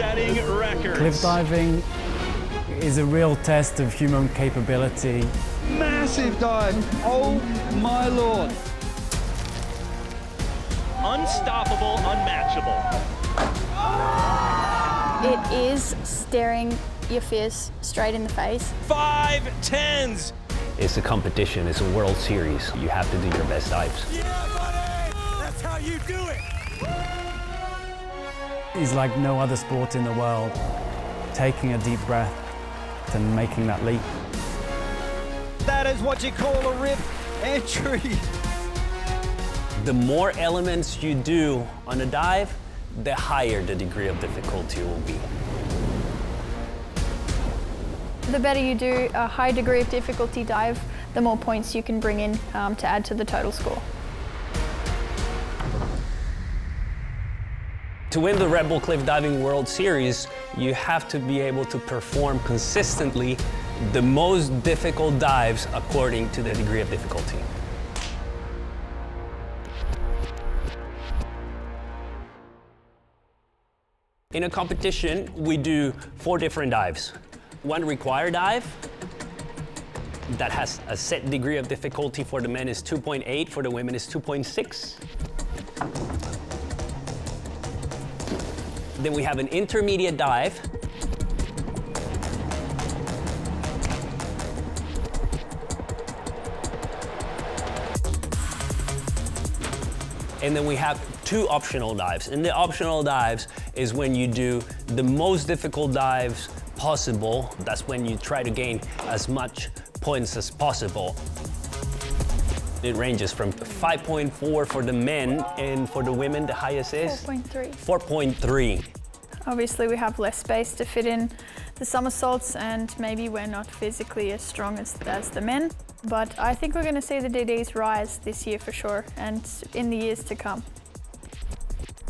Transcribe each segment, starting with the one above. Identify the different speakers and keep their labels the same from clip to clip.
Speaker 1: setting records.
Speaker 2: Cliff diving is a real test of human capability.
Speaker 3: Massive dive, oh my lord.
Speaker 1: Unstoppable, unmatchable.
Speaker 4: It is staring your fears straight in the face.
Speaker 1: 5-10s.
Speaker 5: It's a competition, it's a World Series. You have to do your best dives.
Speaker 1: Yeah, buddy! That's how you do it.
Speaker 2: It's like no other sport in the world. Taking a deep breath and making that leap.
Speaker 3: That is what you call a rip entry.
Speaker 5: The more elements you do on a dive, the higher the degree of difficulty will be.
Speaker 4: The better you do a high degree of difficulty dive, the more points you can bring in to add to the total score.
Speaker 5: To win the Red Bull Cliff Diving World Series, you have to be able to perform consistently the most difficult dives according to the degree of difficulty. In a competition, we do 4 different dives. One required dive that has a set degree of difficulty. For the men is 2.8, for the women is 2.6. Then we have an intermediate dive. And then we have 2 optional dives. And the optional dives is when you do the most difficult dives possible. That's when you try to gain as much points as possible. It ranges from 5.4 for the men, and for the women, the highest is?
Speaker 4: 4.3.
Speaker 5: 4.3.
Speaker 4: Obviously, we have less space to fit in the somersaults, and maybe we're not physically as strong as the men. But I think we're going to see the DDs rise this year for sure, and in the years to come.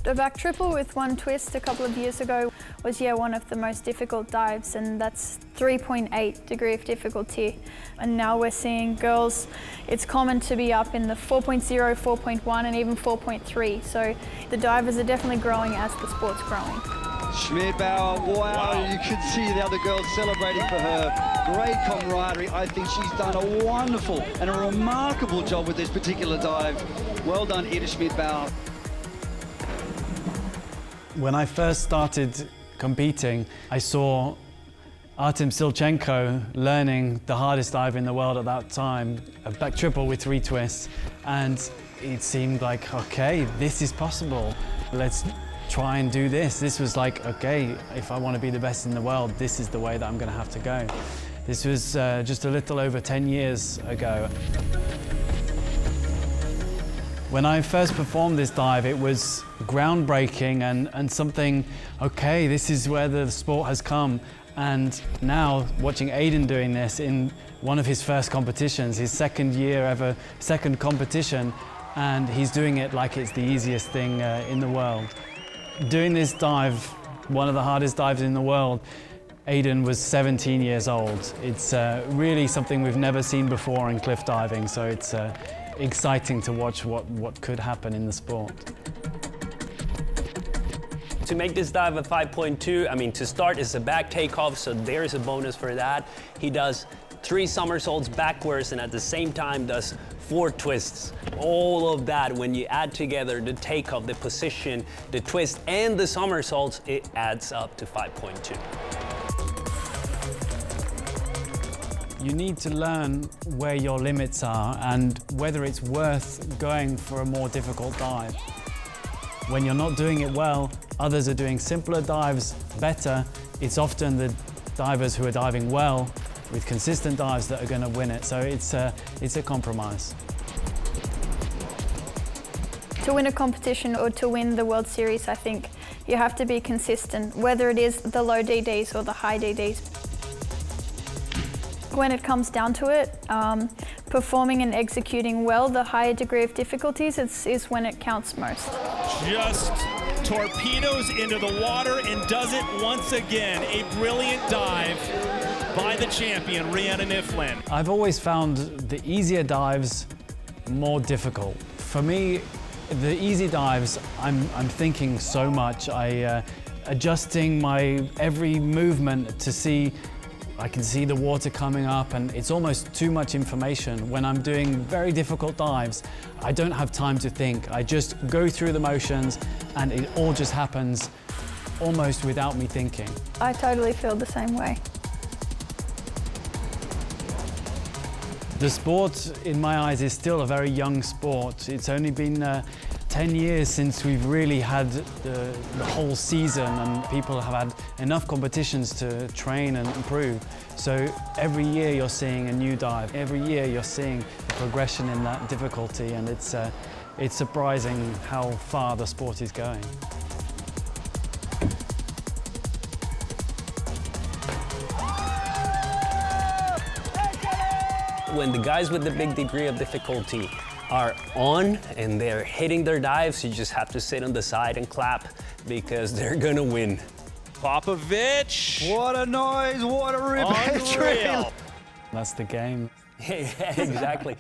Speaker 4: The back triple with 1 twist a couple of years ago was, one of the most difficult dives, and that's 3.8 degree of difficulty. And now we're seeing girls, it's common to be up in the 4.0, 4.1 and even 4.3. So the divers are definitely growing as the sport's growing.
Speaker 3: Schmidbauer, wow, you can see the other girls celebrating for her. Great camaraderie. I think she's done a wonderful and a remarkable job with this particular dive. Well done, Ida Schmidbauer.
Speaker 2: When I first started competing, I saw Artem Silchenko learning the hardest dive in the world at that time, a back triple with 3 twists, and it seemed like, okay, this is possible. Let's try and do this. This was like, okay, if I want to be the best in the world, this is the way that I'm going to have to go. This was just a little over 10 years ago. When I first performed this dive, it was groundbreaking and something, okay, this is where the sport has come. And now, watching Aiden doing this in one of his first competitions, his second competition, and he's doing it like it's the easiest thing in the world. Doing this dive, one of the hardest dives in the world, Aiden was 17 years old. It's really something we've never seen before in cliff diving, so it's exciting to watch what could happen in the sport.
Speaker 5: To make this dive a 5.2, I mean, to start is a back takeoff, so there's a bonus for that. He does 3 somersaults backwards and at the same time does 4 twists. All of that, when you add together the takeoff, the position, the twist, and the somersaults, it adds up to 5.2.
Speaker 2: You need to learn where your limits are and whether it's worth going for a more difficult dive. When you're not doing it well, others are doing simpler dives better. It's often the divers who are diving well with consistent dives that are going to win it. So it's a compromise.
Speaker 4: To win a competition or to win the World Series, I think you have to be consistent, whether it is the low DDs or the high DDs. When it comes down to it, performing and executing well, the higher degree of difficulties is when it counts most.
Speaker 1: Just torpedoes into the water and does it once again. A brilliant dive by the champion, Rhiannon Iflin.
Speaker 2: I've always found the easier dives more difficult. For me, the easy dives, I'm thinking so much. adjusting my every movement to see, I can see the water coming up, and it's almost too much information. When I'm doing very difficult dives, I don't have time to think. I just go through the motions and it all just happens almost without me thinking.
Speaker 4: I totally feel the same way.
Speaker 2: The sport, in my eyes, is still a very young sport. It's only been 10 years since we've really had the whole season, and people have had enough competitions to train and improve. So every year you're seeing a new dive. Every year you're seeing a progression in that difficulty, and it's surprising how far the sport is going.
Speaker 5: When the guys with the big degree of difficulty are on and they're hitting their dives, you just have to sit on the side and clap because they're gonna win.
Speaker 1: Popovich.
Speaker 3: What a noise, what a rip.
Speaker 1: Unreal.
Speaker 2: That's the game.
Speaker 5: Yeah, exactly.